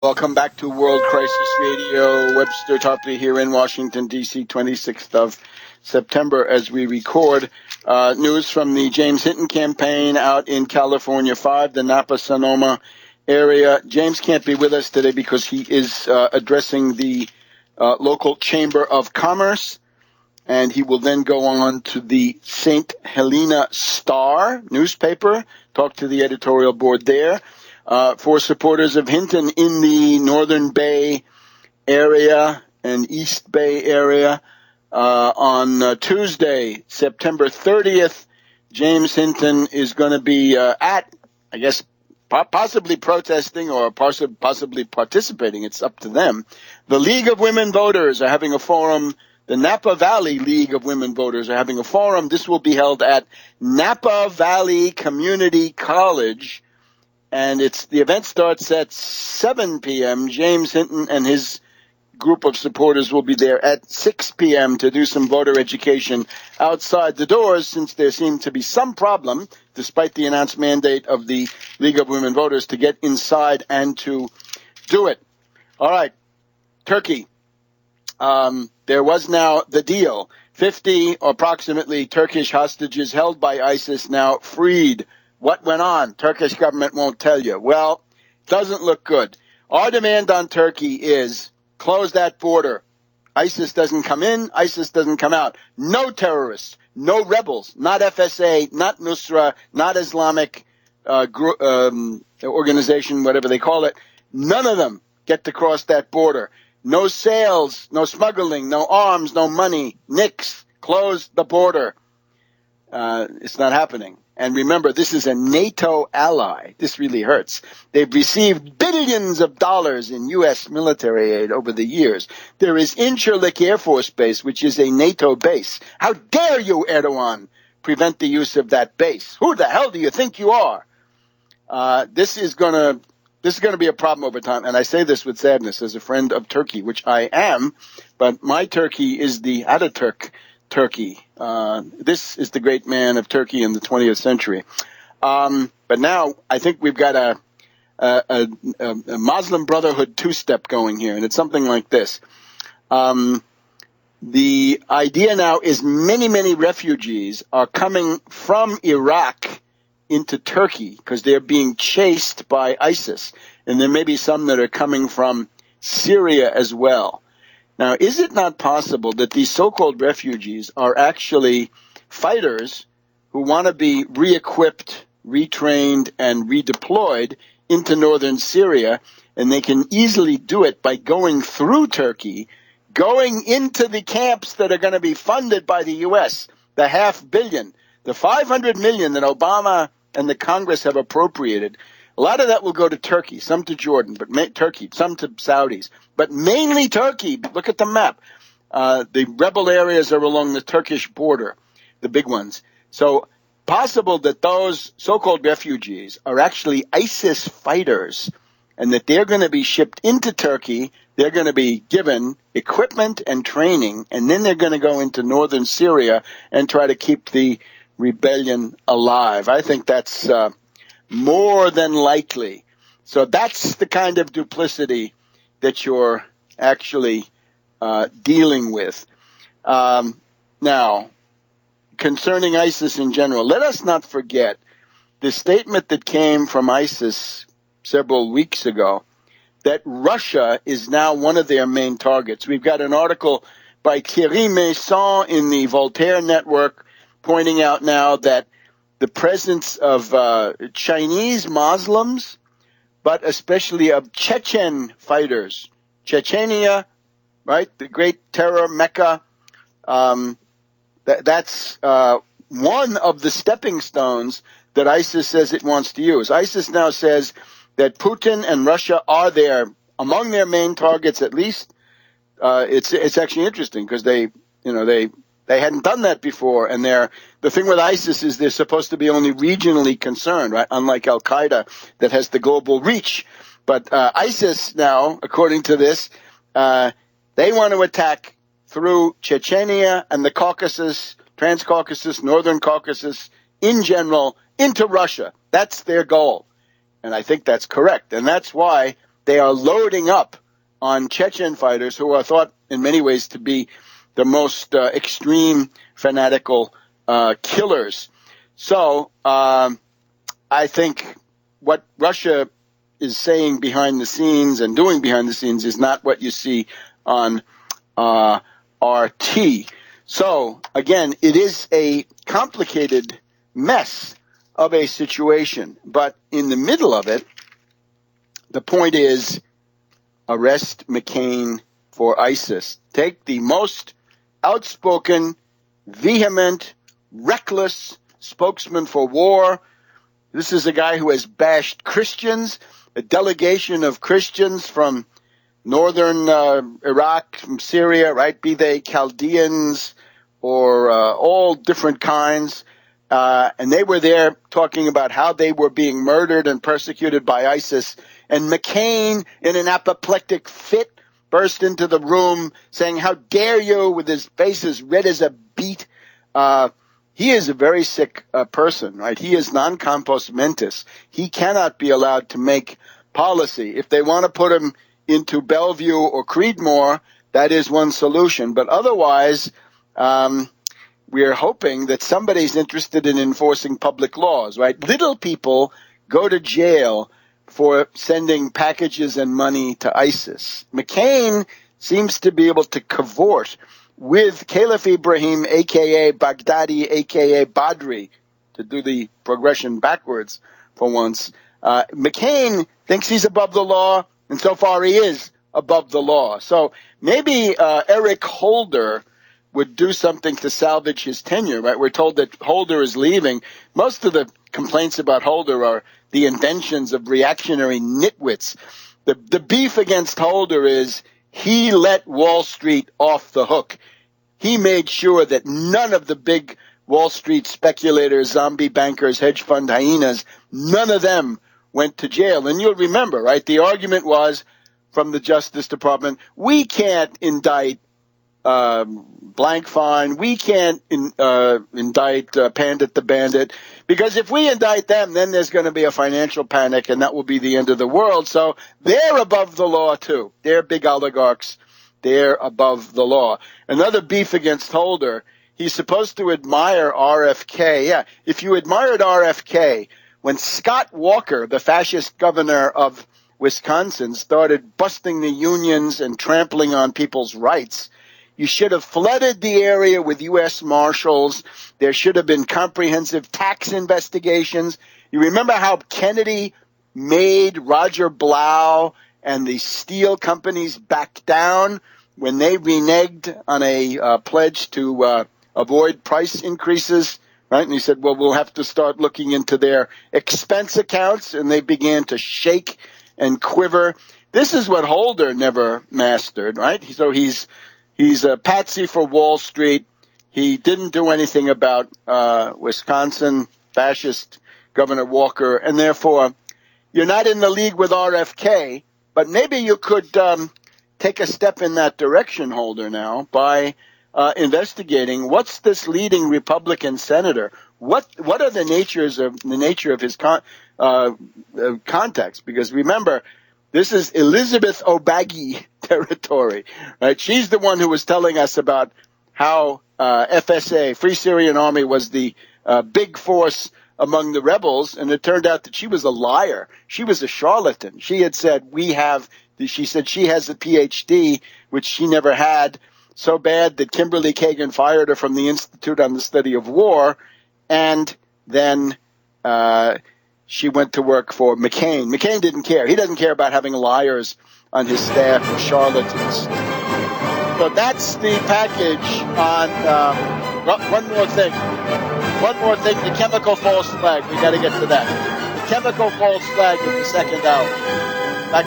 Welcome back to World Crisis Radio. Webster Tarpley here in Washington, D.C., 26th of September as we record. News from the James Hinton campaign out in California 5, the Napa-Sonoma area. James can't be with us today because he is addressing the local Chamber of Commerce, and he will then go on to the St. Helena Star newspaper, talk to the editorial board there. For supporters of Hinton in the Northern Bay area and East Bay area, on Tuesday, September 30th, James Hinton is going to be possibly protesting or possibly participating. It's up to them. The League of Women Voters are having a forum. The Napa Valley League of Women Voters are having a forum. This will be held at Napa Valley Community College. And the event starts at 7 p.m. James Hinton and his group of supporters will be there at 6 p.m. to do some voter education outside the doors, since there seemed to be some problem, despite the announced mandate of the League of Women Voters, to get inside and to do it. All right, Turkey. There was now the deal. 50 approximately Turkish hostages held by ISIS now freed. What went on? Turkish government won't tell you. Well, doesn't look good. Our demand on Turkey is close that border. ISIS doesn't come in. ISIS doesn't come out. No terrorists, no rebels, not FSA, not Nusra, not Islamic organization, whatever they call it. None of them get to cross that border. No sales, no smuggling, no arms, no money. Nix. Close the border. It's not happening. And remember, this is a NATO ally. This really hurts. They've received billions of dollars in U.S. military aid over the years. There is Incirlik Air Force Base, which is a NATO base. How dare you, Erdogan, prevent the use of that base? Who the hell do you think you are? This is going to be a problem over time. And I say this with sadness as a friend of Turkey, which I am. But my Turkey is the Ataturk Turkey. This is the great man of Turkey in the 20th century. But now I think we've got a Muslim Brotherhood two-step going here, and it's something like this. The idea now is many refugees are coming from Iraq into Turkey because they're being chased by ISIS, and there may be some that are coming from Syria as well. Now, is it not possible that these so-called refugees are actually fighters who want to be re-equipped, retrained, and redeployed into northern Syria, and they can easily do it by going through Turkey, going into the camps that are going to be funded by the U.S., the $500 million, the $500 million that Obama and the Congress have appropriated? A lot of that will go to Turkey, some to Jordan, but Turkey, some to Saudis, but mainly Turkey. Look at the map. The rebel areas are along the Turkish border, the big ones. So possible that those so-called refugees are actually ISIS fighters and that they're going to be shipped into Turkey. They're going to be given equipment and training, and then they're going to go into northern Syria and try to keep the rebellion alive. I think that's more than likely. So that's the kind of duplicity that you're actually dealing with. Now, concerning ISIS in general, let us not forget the statement that came from ISIS several weeks ago that Russia is now one of their main targets. We've got an article by Thierry Masson in the Voltaire Network pointing out now that the presence of Chinese Muslims, but especially of Chechen fighters. Chechnya, right, the great terror mecca, that's one of the stepping stones that ISIS says it wants to use. ISIS now says that Putin and Russia are among their main targets at least. It's actually interesting because they hadn't done that before, and the thing with ISIS is they're supposed to be only regionally concerned, right? Unlike Al-Qaeda that has the global reach. But ISIS now, according to this, they want to attack through Chechnya and the Caucasus, Transcaucasus, Northern Caucasus, in general, into Russia. That's their goal. And I think that's correct. And that's why they are loading up on Chechen fighters who are thought in many ways to be the most extreme fanatical killers. So I think what Russia is saying behind the scenes and doing behind the scenes is not what you see on RT. So, again, it is a complicated mess of a situation. But in the middle of it, the point is arrest McCain for ISIS. Take the most outspoken, vehement, reckless spokesman for war. This is a guy who has bashed Christians, a delegation of Christians from northern Iraq, from Syria, right? Be they Chaldeans or all different kinds. And they were there talking about how they were being murdered and persecuted by ISIS. And McCain, in an apoplectic fit, burst into the room saying, "How dare you," with his face as red as a beet. He is a very sick person, right? He is non compos mentis. He cannot be allowed to make policy. If they want to put him into Bellevue or Creedmoor, that is one solution. But otherwise, we are hoping that somebody's interested in enforcing public laws, right? Little people go to jail for sending packages and money to ISIS. McCain seems to be able to cavort with Caliph Ibrahim, a.k.a. Baghdadi, a.k.a. Badri, to do the progression backwards for once. McCain thinks he's above the law, and so far he is above the law. So maybe Eric Holder would do something to salvage his tenure, right? We're told that Holder is leaving. Most of the complaints about Holder are the inventions of reactionary nitwits. The beef against Holder is he let Wall Street off the hook. He made sure that none of the big Wall Street speculators, zombie bankers, hedge fund hyenas, none of them went to jail. And you'll remember, right, the argument was from the Justice Department, we can't indict blank fine, we can't indict Pandit the Bandit, because if we indict them, then there's going to be a financial panic, and that will be the end of the world. So they're above the law, too. They're big oligarchs. They're above the law. Another beef against Holder, he's supposed to admire RFK. Yeah, if you admired RFK, when Scott Walker, the fascist governor of Wisconsin, started busting the unions and trampling on people's rights, you should have flooded the area with U.S. Marshals. There should have been comprehensive tax investigations. You remember how Kennedy made Roger Blau and the steel companies back down when they reneged on a pledge to avoid price increases, right? And he said, well, we'll have to start looking into their expense accounts, and they began to shake and quiver. This is what Holder never mastered, right? So he's a patsy for Wall Street. He didn't do anything about Wisconsin fascist Governor Walker, and therefore you're not in the league with RFK, but maybe you could take a step in that direction, Holder, now by investigating what's this leading Republican senator. What are the nature of his contacts? Because remember, this is Elizabeth O'Baggy territory, right? She's the one who was telling us about how FSA, Free Syrian Army, was the big force among the rebels, and it turned out that she was a liar. She was a charlatan. She had said, she said she has a PhD, which she never had, so bad that Kimberly Kagan fired her from the Institute on the Study of War, and then she went to work for McCain. McCain didn't care. He doesn't care about having liars on his staff or charlatans. So that's the package on one more thing. The chemical false flag. We got to get to that. The chemical false flag in the second hour.